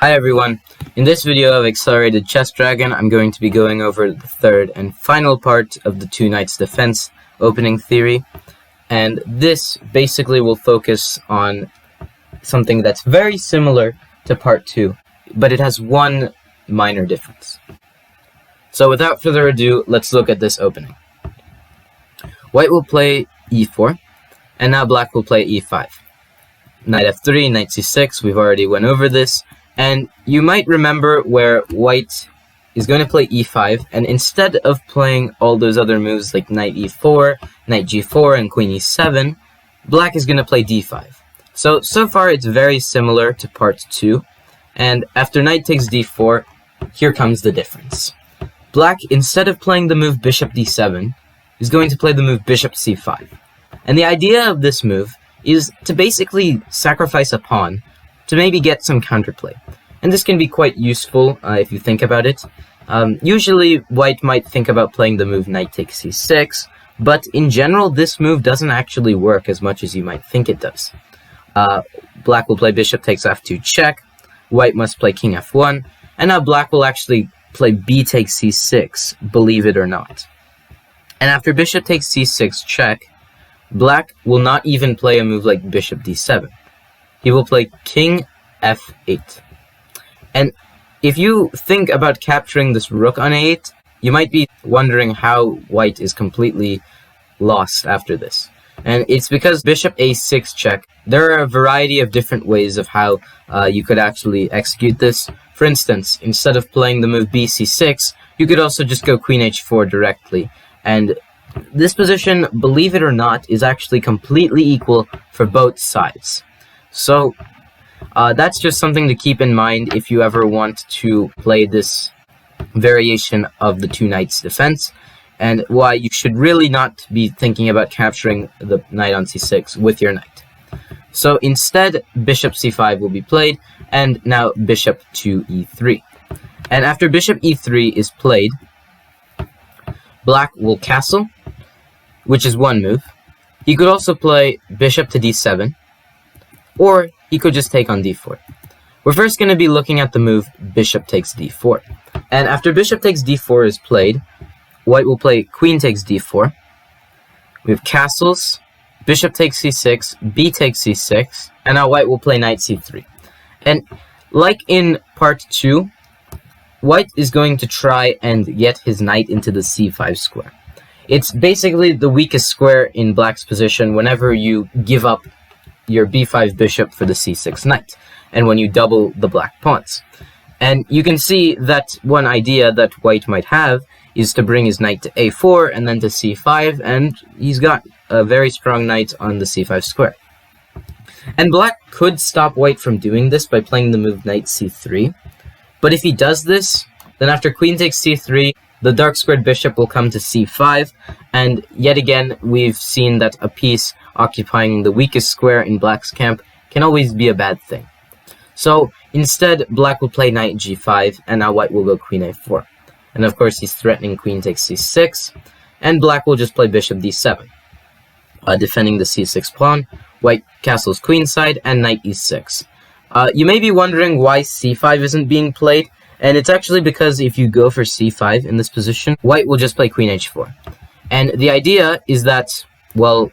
Hi everyone, in this video of Accelerated Chess Dragon, I'm going to be going over the third and final part of the two knights defense opening theory, and this basically will focus on something that's very similar to part 2, but it has one minor difference. So without further ado, let's look at this opening. White will play e4, and now black will play e5. Knight f3, knight c6, we've already went over this. And you might remember where white is going to play e5, and instead of playing all those other moves like knight e4, knight g4, and queen e7, black is going to play d5. So far it's very similar to part 2, and after knight takes d4, here comes the difference. Black, instead of playing the move bishop d7, is going to play the move bishop c5. And the idea of this move is to basically sacrifice a pawn to maybe get some counterplay. And this can be quite useful if you think about it. Usually white might think about playing the move knight takes c6, but in general this move doesn't actually work as much as you might think it does. Black will play bishop takes f2 check, white must play king f1, and now black will actually play b takes c6, believe it or not. And after bishop takes c6 check, black will not even play a move like bishop d7. He will play king f8. And if you think about capturing this rook on a8, you might be wondering how white is completely lost after this. And it's because bishop a6 check, there are a variety of different ways of how you could actually execute this. For instance, instead of playing the move bc6, you could also just go queen h4 directly. And this position, believe it or not, is actually completely equal for both sides. So that's just something to keep in mind if you ever want to play this variation of the two knights defense, and why you should really not be thinking about capturing the knight on c6 with your knight. So instead, bishop c5 will be played, and now bishop to e3. And after bishop e3 is played, black will castle, which is one move. He could also play bishop to d7, or he could just take on d4. We're first going to be looking at the move bishop takes d4. And after bishop takes d4 is played, white will play queen takes d4. We have castles, bishop takes c6, b takes c6, and now white will play knight c3. And like in part 2, white is going to try and get his knight into the c5 square. It's basically the weakest square in black's position whenever you give up your b5 bishop for the c6 knight, and when you double the black pawns. And you can see that one idea that white might have is to bring his knight to a4 and then to c5, and he's got a very strong knight on the c5 square. And black could stop white from doing this by playing the move knight c3, but if he does this, then after queen takes c3, the dark squared bishop will come to c5, and yet again we've seen that a piece occupying the weakest square in black's camp can always be a bad thing. So instead, black will play knight g5, and now white will go queen a4. And of course he's threatening queen takes c6, and black will just play bishop d7, defending the c6 pawn. White castles queenside, and knight e6. You may be wondering why c5 isn't being played, and it's actually because if you go for c5 in this position, white will just play queen h4. And the idea is that, well,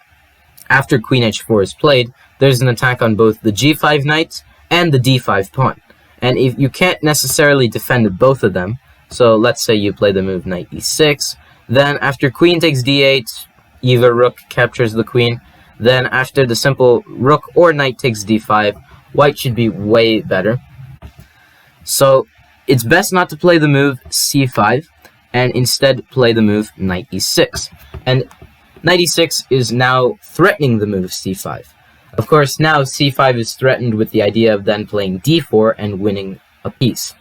after queen h4 is played, there's an attack on both the g5 knight and the d5 pawn. And if you can't necessarily defend both of them, so let's say you play the move knight e6, then after queen takes d8, either rook captures the queen, then after the simple rook or knight takes d5, white should be way better. So it's best not to play the move c5, and instead play the move knight e6. And knight e6 is now threatening the move c5. Of course, now c5 is threatened with the idea of then playing d4 and winning a piece.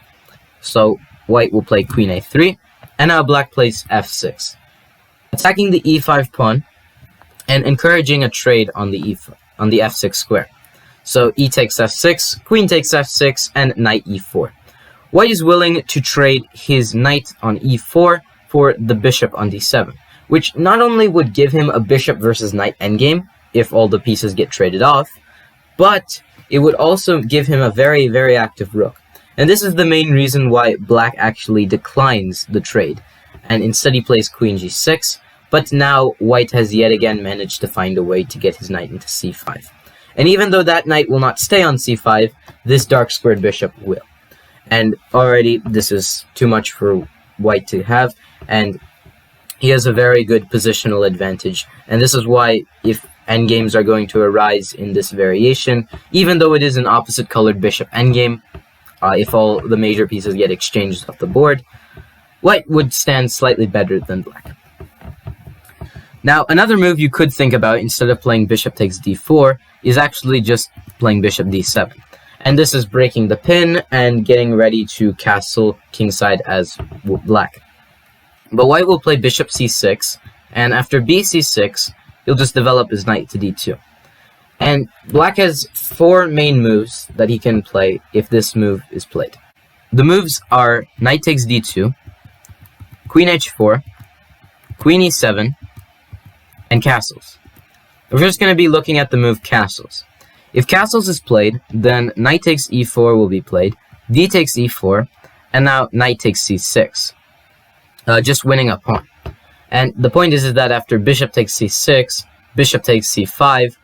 So white will play queen a3, and now black plays f6, attacking the e5 pawn and encouraging a trade on the f6 square. So e takes f6, queen takes f6, and knight e4. White is willing to trade his knight on e4 for the bishop on d7, which not only would give him a bishop versus knight endgame, if all the pieces get traded off, but it would also give him a very, very active rook. And this is the main reason why black actually declines the trade, and instead he plays queen g6, but now white has yet again managed to find a way to get his knight into c5. And even though that knight will not stay on c5, this dark squared bishop will. And already this is too much for white to have, and he has a very good positional advantage. And this is why, if endgames are going to arise in this variation, even though it is an opposite colored bishop endgame, if all the major pieces get exchanged off the board, white would stand slightly better than black. Now, another move you could think about instead of playing bishop takes d4 is actually just playing bishop d7. And this is breaking the pin and getting ready to castle kingside as black. But white will play bishop c6, and after bc6, he'll just develop his knight to d2. And black has 4 main moves that he can play if this move is played. The moves are knight takes d2, queen h4, queen e7, and castles. We're just going to be looking at the move castles. If castles is played, then knight takes e4 will be played, d takes e4, and now knight takes c6, just winning a pawn. And the point is that after bishop takes c6, bishop takes c5,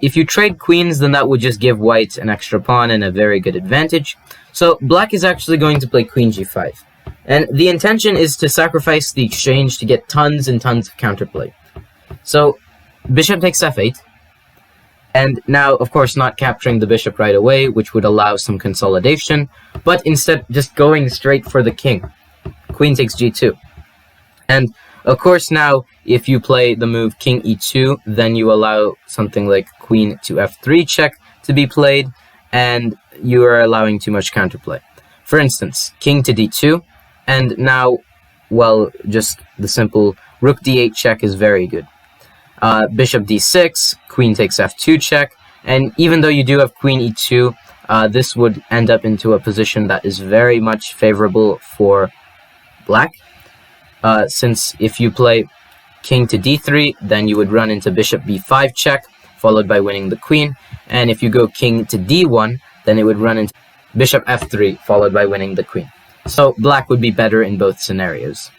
if you trade queens, then that would just give white an extra pawn and a very good advantage. So black is actually going to play queen g5. And the intention is to sacrifice the exchange to get tons and tons of counterplay. So bishop takes f8. And now, of course, not capturing the bishop right away, which would allow some consolidation, but instead just going straight for the king. Queen takes g2. And of course, now, if you play the move king e2, then you allow something like queen to f3 check to be played, and you are allowing too much counterplay. For instance, king to d2, and now, well, just the simple rook d8 check is very good. Bishop d6, queen takes f2 check, and even though you do have queen e2, this would end up into a position that is very much favorable for black. Since if you play king to d3, then you would run into bishop b5 check, followed by winning the queen. And if you go king to d1, then it would run into bishop f3, followed by winning the queen. So black would be better in both scenarios.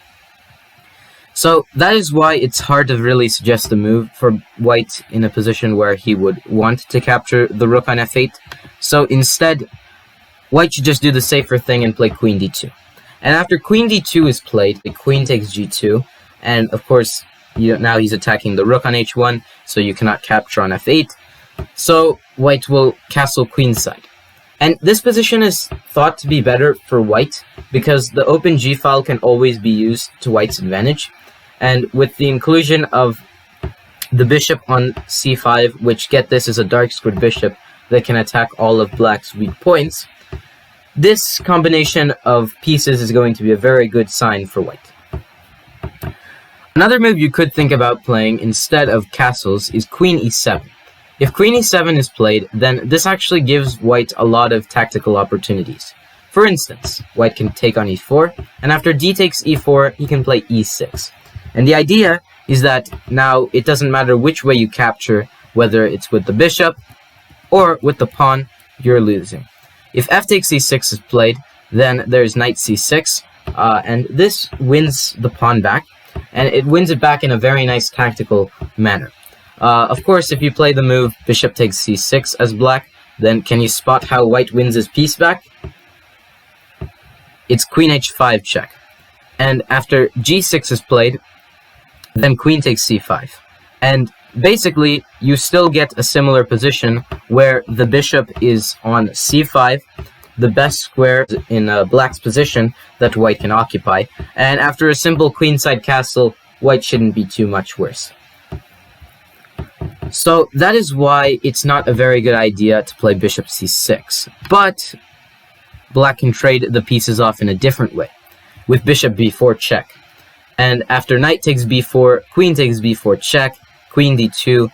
So that is why it's hard to really suggest a move for white in a position where he would want to capture the rook on f8. So instead, white should just do the safer thing and play queen d2. And after queen d2 is played, the queen takes g2, and of course, now he's attacking the rook on h1, so you cannot capture on f8. So white will castle queenside. And this position is thought to be better for white, because the open g file can always be used to white's advantage. And with the inclusion of the bishop on c5, which, get this, is a dark squared bishop that can attack all of black's weak points, this combination of pieces is going to be a very good sign for white. Another move you could think about playing instead of castles is queen e7. If queen e7 is played, then this actually gives white a lot of tactical opportunities. For instance, white can take on e4, and after d takes e4, he can play e6. And the idea is that now it doesn't matter which way you capture, whether it's with the bishop or with the pawn, you're losing. If f takes e6 is played, then there's knight c6, and this wins the pawn back, and it wins it back in a very nice tactical manner. Of course, if you play the move bishop takes c6 as black, then can you spot how white wins his piece back? It's queen h5 check. And after g6 is played, then queen takes c5. And basically, you still get a similar position where the bishop is on c5, the best square in black's position that white can occupy. And after a simple queenside castle, white shouldn't be too much worse. So that is why it's not a very good idea to play bishop c6. But black can trade the pieces off in a different way, with bishop b4 check. And after knight takes b4, queen takes b4 check, queen d2,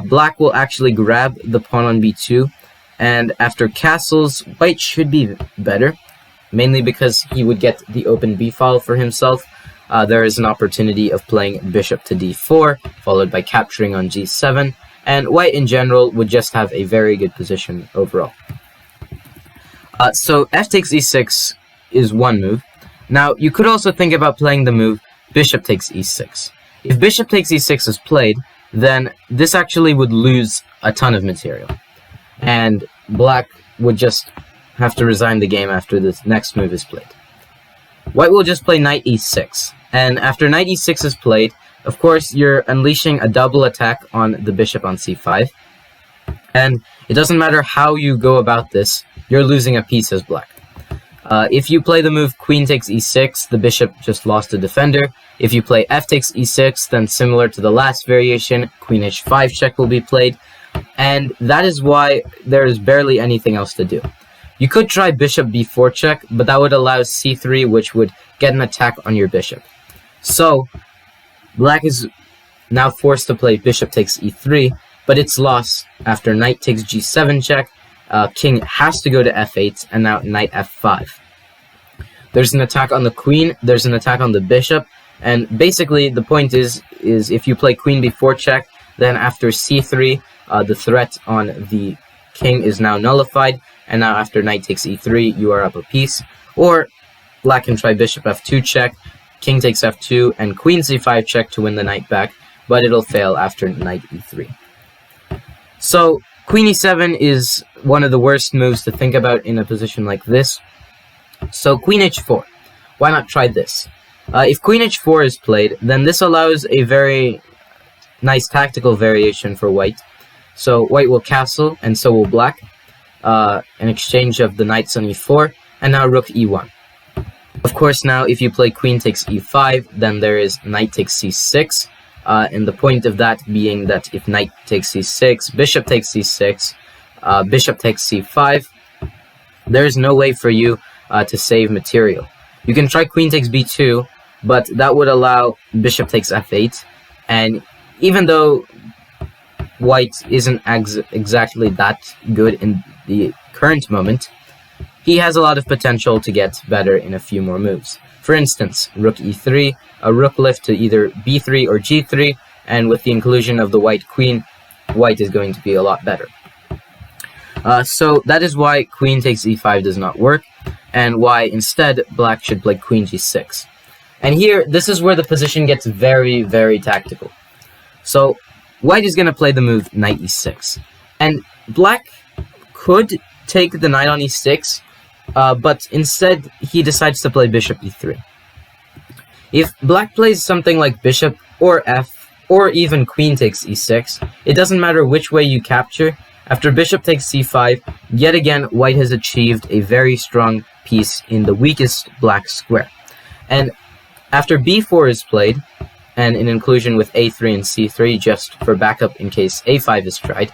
black will actually grab the pawn on b2, and after castles, white should be better, mainly because he would get the open b file for himself. There is an opportunity of playing bishop to d4, followed by capturing on g7, and white in general would just have a very good position overall. So f takes e6 is one move. Now, you could also think about playing the move bishop takes e6. If bishop takes e6 is played, then this actually would lose a ton of material. And black would just have to resign the game after this next move is played. White will just play knight e6. And after knight e6 is played, of course, you're unleashing a double attack on the bishop on c5. And it doesn't matter how you go about this, you're losing a piece as black. If you play the move queen takes e6, the bishop just lost a defender. If you play f takes e6, then similar to the last variation, queen h5 check will be played. And that is why there is barely anything else to do. You could try bishop b4 check, but that would allow c3, which would get an attack on your bishop. So, black is now forced to play bishop takes e3, but it's lost after knight takes g7 check. King has to go to f8, and now knight f5. There's an attack on the queen, there's an attack on the bishop, and basically the point is if you play queen b4 check, then after c3, the threat on the king is now nullified, and now after knight takes e3, you are up a piece. Or black can try bishop f2 check, king takes f2, and queen c5 check to win the knight back, but it'll fail after knight e3. So, queen e7 is one of the worst moves to think about in a position like this. So, queen h4. Why not try this? If queen h4 is played, then this allows a very nice tactical variation for white. So, white will castle, and so will black. An exchange of the knights on e4, and now rook e1. Of course, now if you play queen takes e5, then there is knight takes c6. And the point of that being that if knight takes c6, bishop takes c6, bishop takes c5, there is no way for you to save material. You can try queen takes b2, but that would allow bishop takes f8, and even though white isn't exactly that good in the current moment, he has a lot of potential to get better in a few more moves. For instance, rook e3, a rook lift to either b3 or g3, and with the inclusion of the white queen, white is going to be a lot better. So that is why queen takes e5 does not work, and why instead black should play queen g6. And here, this is where the position gets very, very tactical. So white is going to play the move knight e6, and black could take the knight on e6, but instead he decides to play bishop e3. If black plays something like bishop or f, or even queen takes e6, it doesn't matter which way you capture. After bishop takes c5, yet again white has achieved a very strong piece in the weakest black square. And after b4 is played, and in inclusion with a3 and c3 just for backup in case a5 is tried,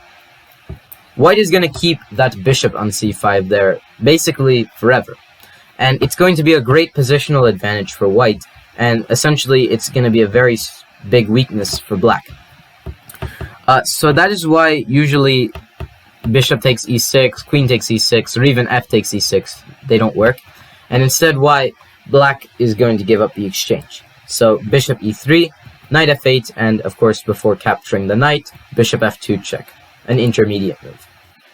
white is going to keep that bishop on c5 there basically forever. And it's going to be a great positional advantage for white, and essentially it's going to be a very big weakness for black. So that is why usually bishop takes e6, queen takes e6, or even f takes e6, they don't work. And instead why black is going to give up the exchange. So bishop e3, knight f8, and of course before capturing the knight, bishop f2 check, an intermediate move.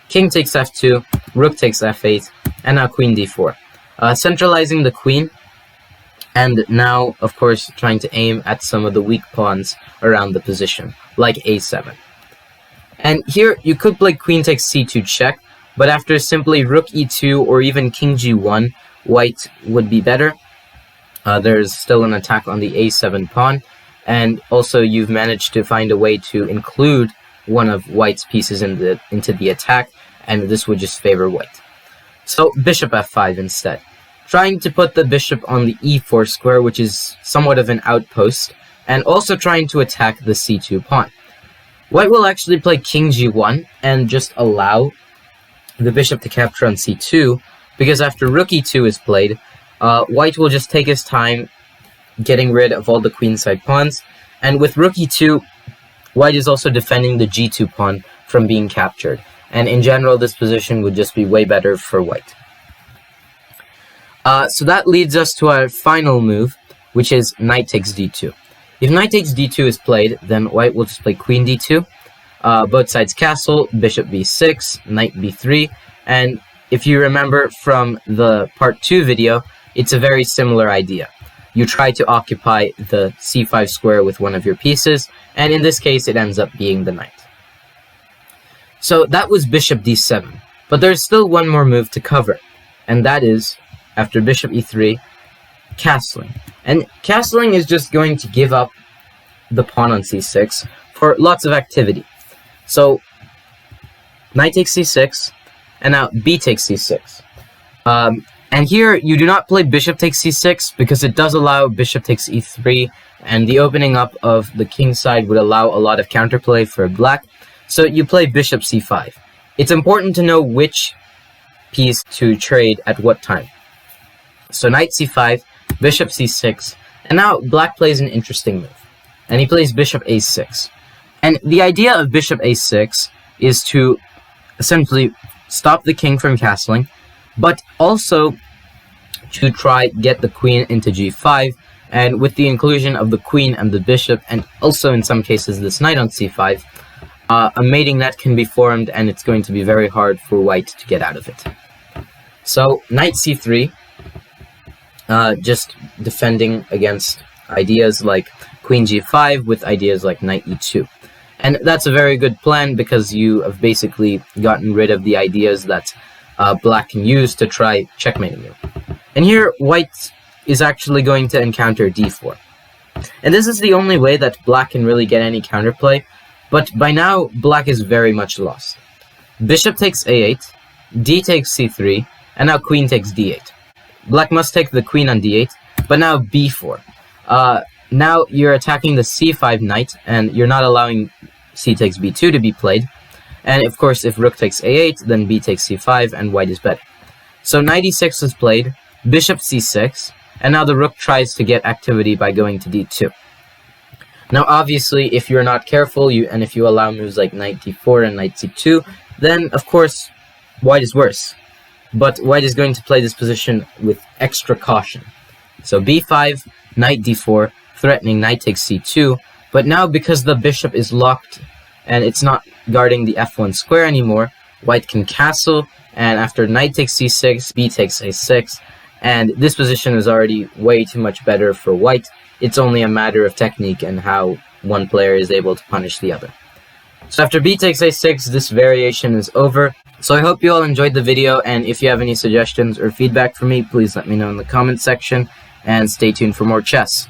King takes f2, rook takes f8, and now queen d4. Centralizing the queen, and now, of course, trying to aim at some of the weak pawns around the position, like a7. And here, you could play queen takes c2 check, but after simply rook e2 or even king g1, white would be better. There's still an attack on the a7 pawn, and also you've managed to find a way to include one of white's pieces into the attack, and this would just favor white. So bishop f5 instead, trying to put the bishop on the e4 square, which is somewhat of an outpost, and also trying to attack the c2 pawn. White will actually play king g1 and just allow the bishop to capture on c2, because after rook e2 is played, white will just take his time getting rid of all the queenside pawns, and with rook e2, white is also defending the g2 pawn from being captured, and in general this position would just be way better for white. So that leads us to our final move, which is knight takes d2. If knight takes d2 is played, then white will just play queen d2, both sides castle, bishop b6, knight b3, and if you remember from the part 2 video, it's a very similar idea. You try to occupy the c5 square with one of your pieces, and in this case it ends up being the knight. So that was bishop d7, but there's still one more move to cover, and that is, after bishop e3, castling. And castling is just going to give up the pawn on c6 for lots of activity. So knight takes c6, and now b takes c6. And here you do not play bishop takes c6 because it does allow bishop takes e3, and the opening up of the king side would allow a lot of counterplay for black. So you play bishop c5. It's important to know which piece to trade at what time. So knight c5, bishop c6, and now black plays an interesting move. And he plays bishop a6. And the idea of bishop a6 is to essentially stop the king from castling, but also to try get the queen into g5, and with the inclusion of the queen and the bishop, and also in some cases this knight on c5, a mating net can be formed, and it's going to be very hard for white to get out of it. So knight c3, just defending against ideas like queen g5 with ideas like knight e2. And that's a very good plan because you have basically gotten rid of the ideas that black can use to try checkmating you. And here white is actually going to encounter d4. And this is the only way that black can really get any counterplay, but by now black is very much lost. Bishop takes a8, d takes c3, and now queen takes d8. Black must take the queen on d8, but now b4. Now you're attacking the c5 knight, and you're not allowing c takes b2 to be played. And of course, if rook takes a8, then b takes c5, and white is better. So knight e6 is played, bishop c6, and now the rook tries to get activity by going to d2. Now obviously, if you're not careful, and if you allow moves like knight d4 and knight c2, then of course, white is worse. But white is going to play this position with extra caution. So b5, knight d4, threatening knight takes c2, but now because the bishop is locked and it's not guarding the f1 square anymore, white can castle, and after knight takes c6, b takes a6, and this position is already way too much better for white. It's only a matter of technique and how one player is able to punish the other. So after b takes a6, this variation is over. So I hope you all enjoyed the video, and if you have any suggestions or feedback for me, please let me know in the comment section, and stay tuned for more chess.